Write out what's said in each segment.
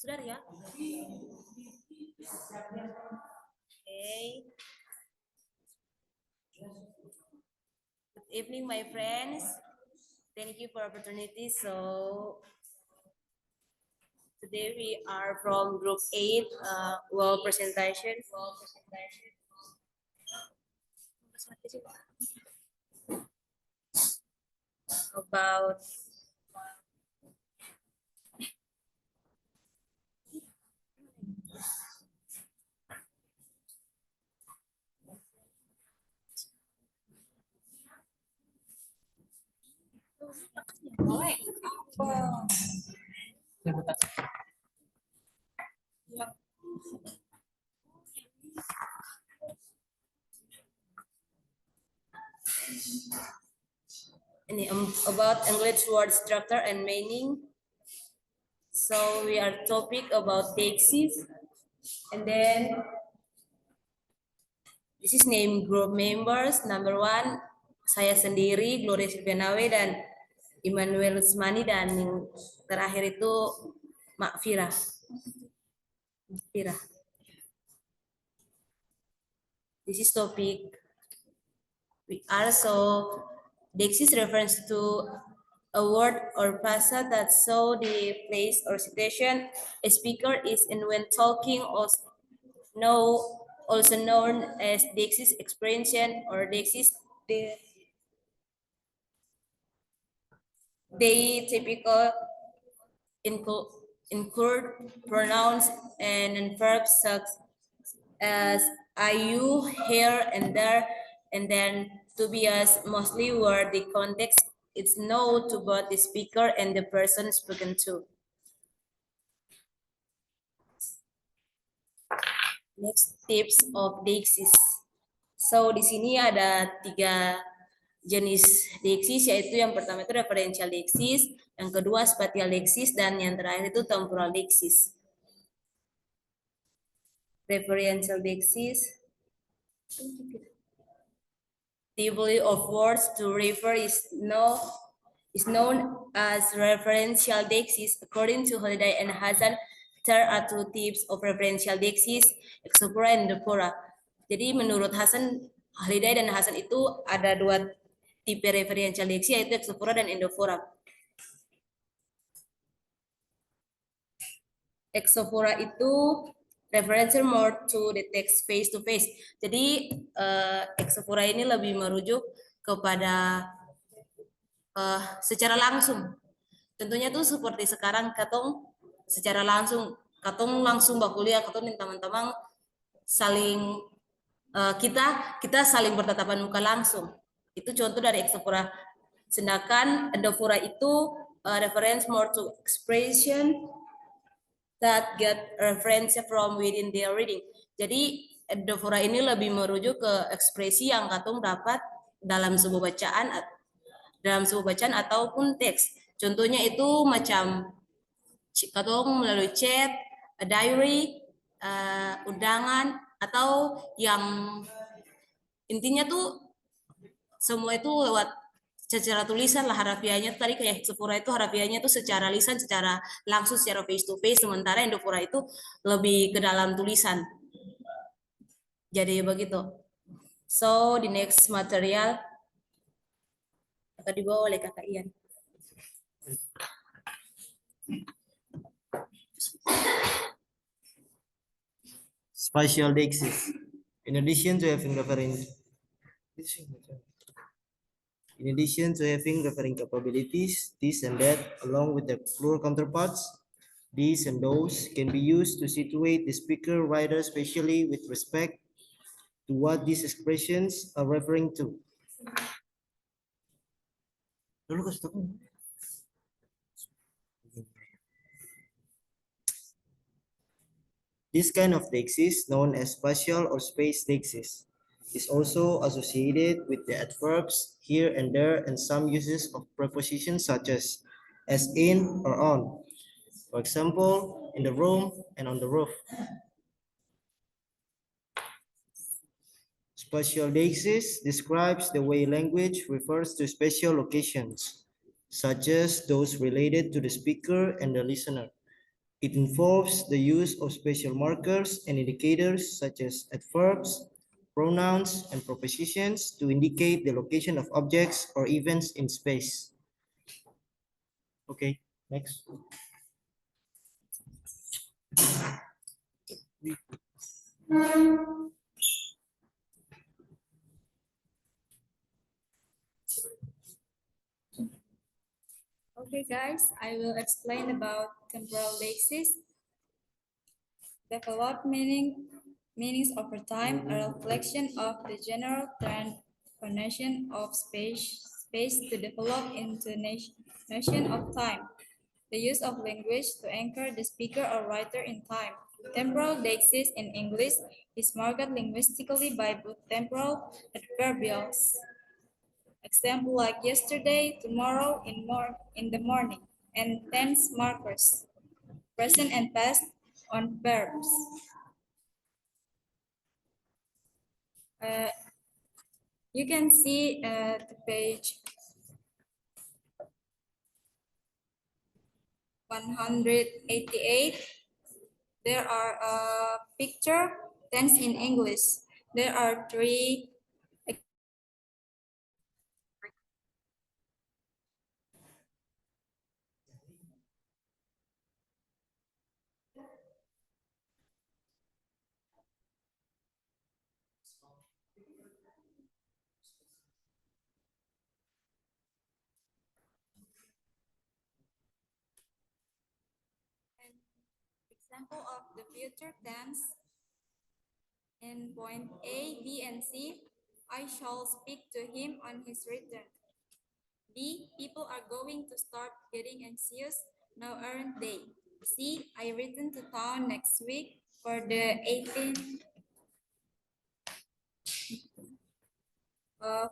Sudah ya? Okay. Good evening, my friends. Thank you for opportunity. So today we are from group 8, well presentation. About about English word structure and meaning. So we are topic about Dexis, and then this is name group members. Number 1, saya sendiri, Gloria Silvianawe, dan Immanuel Usmani, dan yang terakhir itu Mak Fira. This is topic. We also, Dexis refers to a word or frasa that show the place or situation a speaker is in when talking, also known as Dexis expression or Dexis they typical include pronouns and verbs such as are, you, here, and there, and then to be as mostly where the context is known to both the speaker and the person spoken to. Next, tips of Dexis. So di sini ada 3 jenis Dexis, yaitu yang pertama itu referential Dexis, yang kedua spatial Dexis, dan yang terakhir itu temporal Dexis. Referential Dexis, the ability of words to refer is known as referential Dexis. According to Holiday and Hasan, there are 2 types of referential Dexis, exophora and endophora. Jadi menurut Hasan, Holiday dan Hasan itu ada 2 tipe referential Dexis, yaitu exophora dan endophora. Exophora itu referential more to the text face to face. Jadi exophora ini lebih merujuk kepada secara langsung. Tentunya tuh seperti sekarang katong secara langsung, katong langsung bakuliah, katong dan teman-teman saling kita saling bertatapan muka langsung. Itu contoh dari exophora. Sedangkan endophora itu reference more to expression that get reference from within their reading. Jadi endophora ini lebih merujuk ke ekspresi yang katong dapat dalam sebuah bacaan ataupun teks. Contohnya itu macam katong melalui chat, diary, undangan, atau yang intinya tuh semua itu lewat secara tulisan lah harafiahnya. Tadi kayak exophora itu harafiahnya tuh secara lisan, secara langsung, secara face to face, sementara endophora itu lebih ke dalam tulisan. Jadi begitu. So the next material akan dibawa oleh Kakak Ian. Spatial Dexis. In addition to having referring capabilities, this and that, along with their plural counterparts, these and those can be used to situate the speaker writer, especially with respect to what these expressions are referring to. This kind of Dexis, known as spatial or space Dexis, is also associated with the adverbs here and there and some uses of prepositions such as in or on. For example, in the room and on the roof. Spatial Dexis describes the way language refers to special locations, such as those related to the speaker and the listener. It involves the use of special markers and indicators such as adverbs, pronouns, and prepositions to indicate the location of objects or events in space. Okay, next. Okay, guys, I will explain about temporal lexis. Developed meanings over time, a reflection of the general trend or notion of space to develop into notion of time. The use of language to anchor the speaker or writer in time. Temporal lexis in English is marked linguistically by both temporal adverbials. Example like yesterday, tomorrow, in the morning, and tense markers, present and past on verbs. Uh, you can see the page 188. There are a picture tense in English. There are three. Example of the future tense in point A, B, and C. I shall speak to him on his return. B, people are going to start getting anxious now, aren't they? C, I return to town next week for the 18th.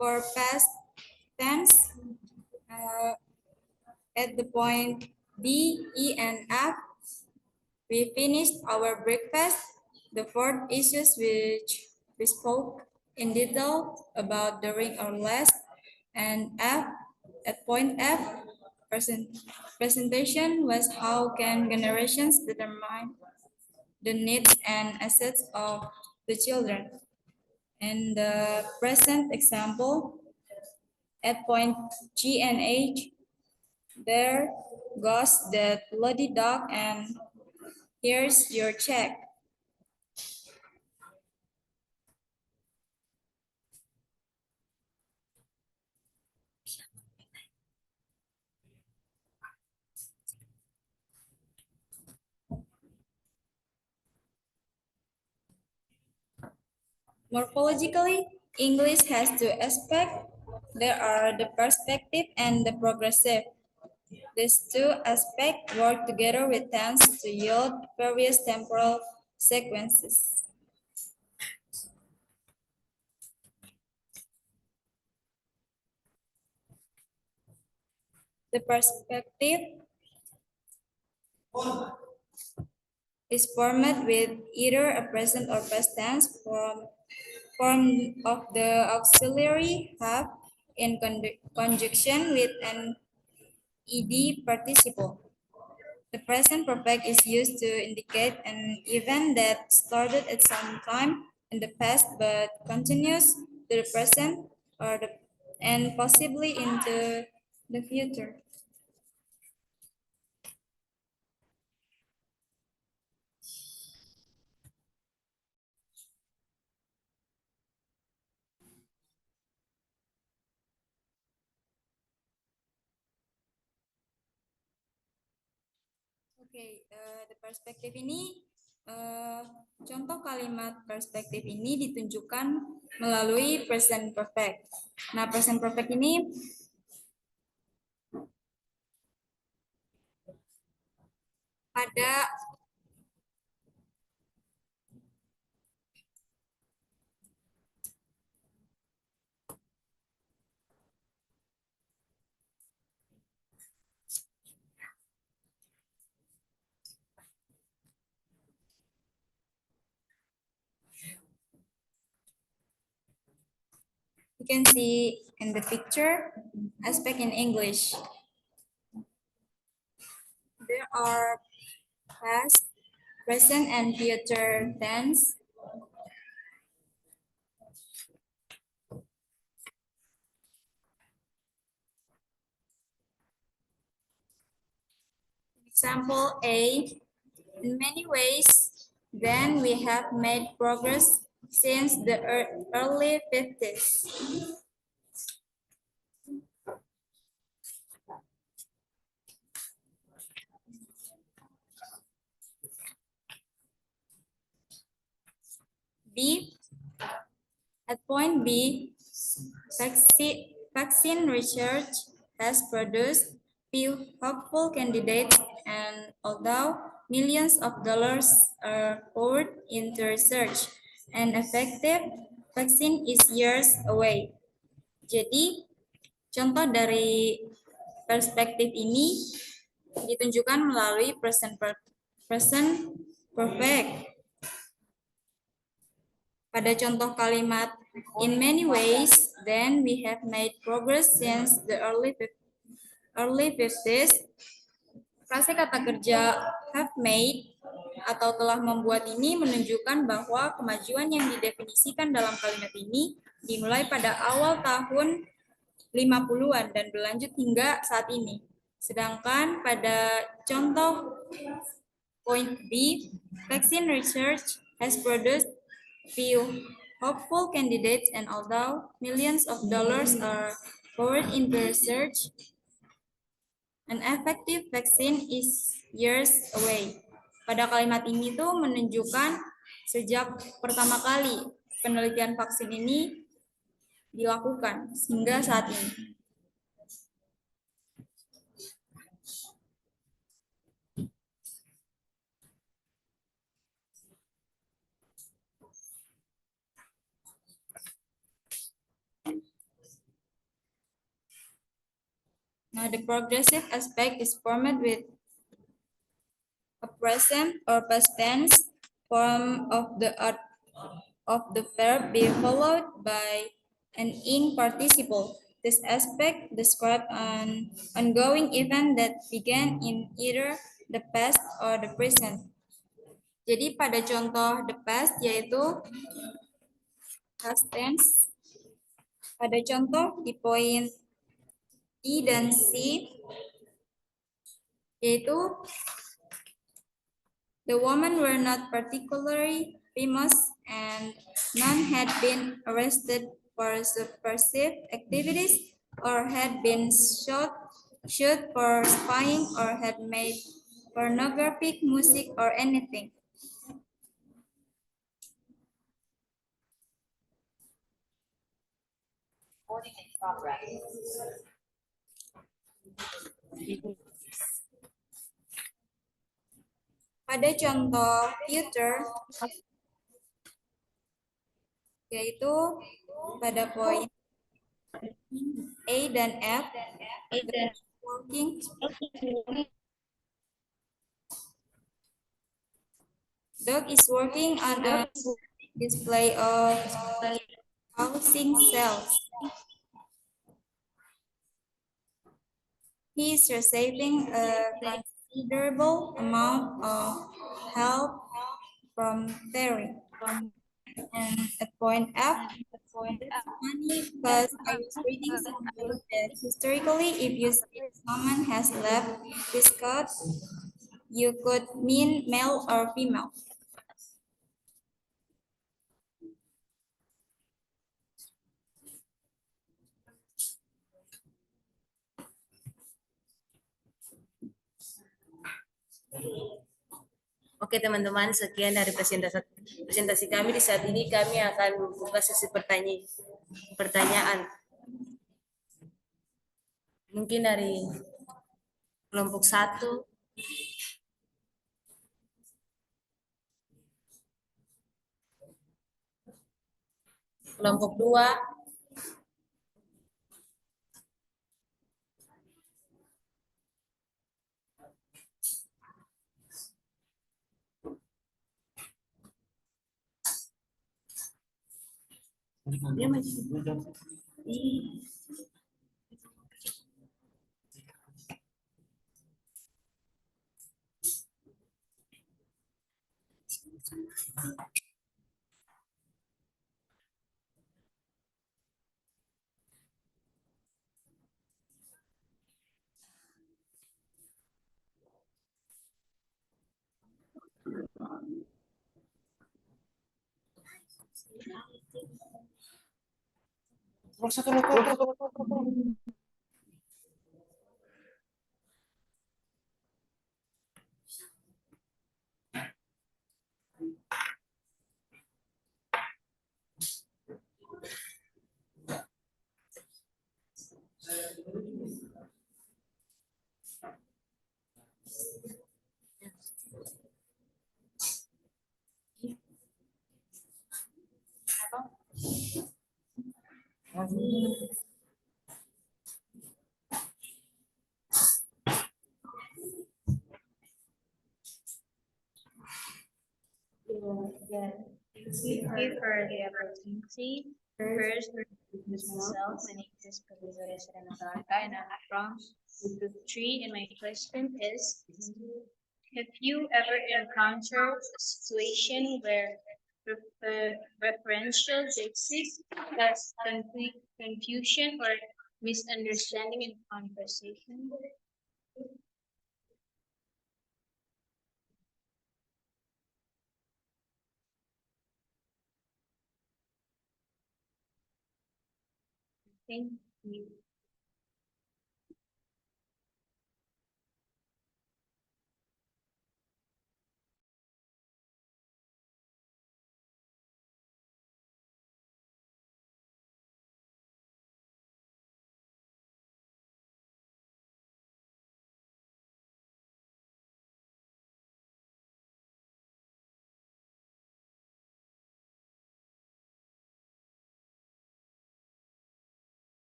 For past tense, at the point B, E, and F, we finished our breakfast. The fourth issues which we spoke in detail about during our last, and F, at point F, presentation was how can generations determine the needs and assets of the children. And the present example, at point G and H, there goes that bloody dog and here's your check. Morphologically, English has two aspects. There are the perspective and the progressive. These two aspects work together with tense to yield various temporal sequences. The perspective is formed with either a present or past tense form of the auxiliary have in conjunction with an ed participle. The present perfect is used to indicate an event that started at some time in the past but continues to the present and possibly into the future. Oke, the perspektif ini, contoh kalimat perspektif ini ditunjukkan melalui present perfect. Nah, present perfect ini ada you can see in the picture aspect in English. There are past, present, and future tense. Example A, in many ways, then we have made progress since the early 50s. B, at point B, vaccine research has produced few hopeful candidates, and although millions of dollars are poured into research, an effective vaccine is years away. Jadi, contoh dari perspektif ini ditunjukkan melalui present perfect. Pada contoh kalimat, in many ways, then we have made progress since the early 50s. Frase kata kerja have made atau telah membuat ini menunjukkan bahwa kemajuan yang didefinisikan dalam kalimat ini dimulai pada awal tahun 50-an dan berlanjut hingga saat ini. Sedangkan pada contoh point B, vaccine research has produced few hopeful candidates, and although millions of dollars are poured into research, an effective vaccine is years away. Pada kalimat ini tuh menunjukkan sejak pertama kali penelitian vaksin ini dilakukan hingga saat ini. Now, the progressive aspect is formed with a present or past tense form of the verb being followed by an ing participle. This aspect describes an ongoing event that began in either the past or the present. Jadi pada contoh the past yaitu past tense. Pada contoh di poin E dan C yaitu the women were not particularly famous and none had been arrested for subversive activities or had been shot for spying or had made pornographic music or anything. Pada contoh future, yaitu pada poin A dan F, working dog is working on a display of housing cells. He is receiving a considerable amount of help from Terry. And at point F, that's funny because I was reading somewhere that historically, if you say someone has left this code, you could mean male or female. Oke teman-teman, sekian dari presentasi kami. Di saat ini kami akan membuka sesi pertanyaan. Mungkin dari kelompok 1. Kelompok 2. Thank you for the opportunity. First, to introduce myself. My name is Professor Renata, and I'm from Group 3. And my question is: have you ever encountered a situation where referential lexics cause confusion or misunderstanding in conversation? Thank you.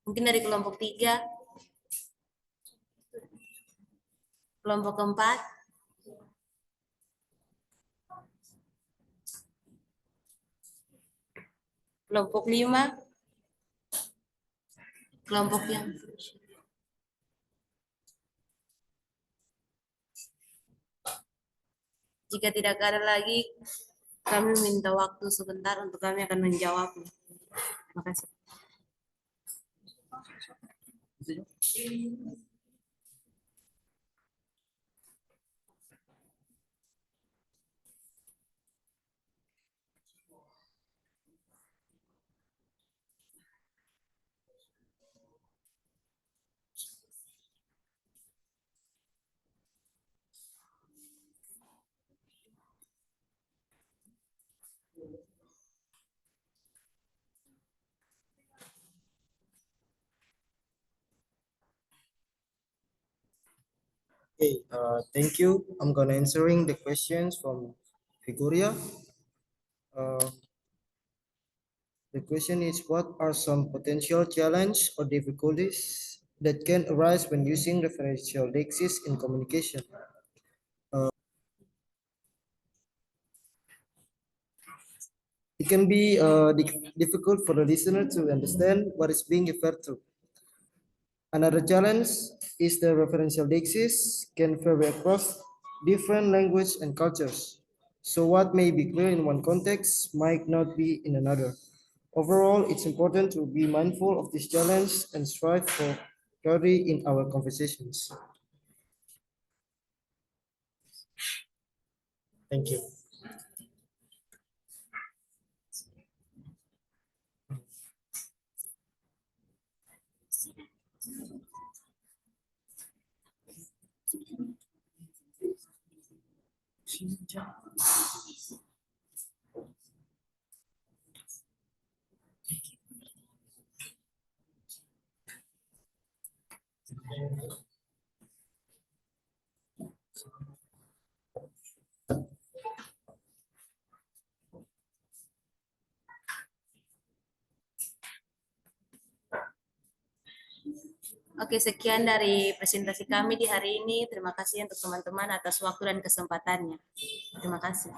Mungkin dari kelompok 3, kelompok 4, kelompok 5, kelompok yang jika tidak ada lagi, kami minta waktu sebentar untuk kami akan menjawab. Terima kasih. Okay, thank you. I'm gonna answering the questions from Figuria. The question is, what are some potential challenges or difficulties that can arise when using referential lexics in communication? It can be difficult for the listener to understand what is being referred to. Another challenge is the referential lexics can vary across different languages and cultures. So what may be clear in one context might not be in another. Overall, it's important to be mindful of this challenge and strive for clarity in our conversations. Thank you. Oke, sekian dari presentasi kami di hari ini. Terima kasih untuk teman-teman atas waktu dan kesempatannya. Terima kasih.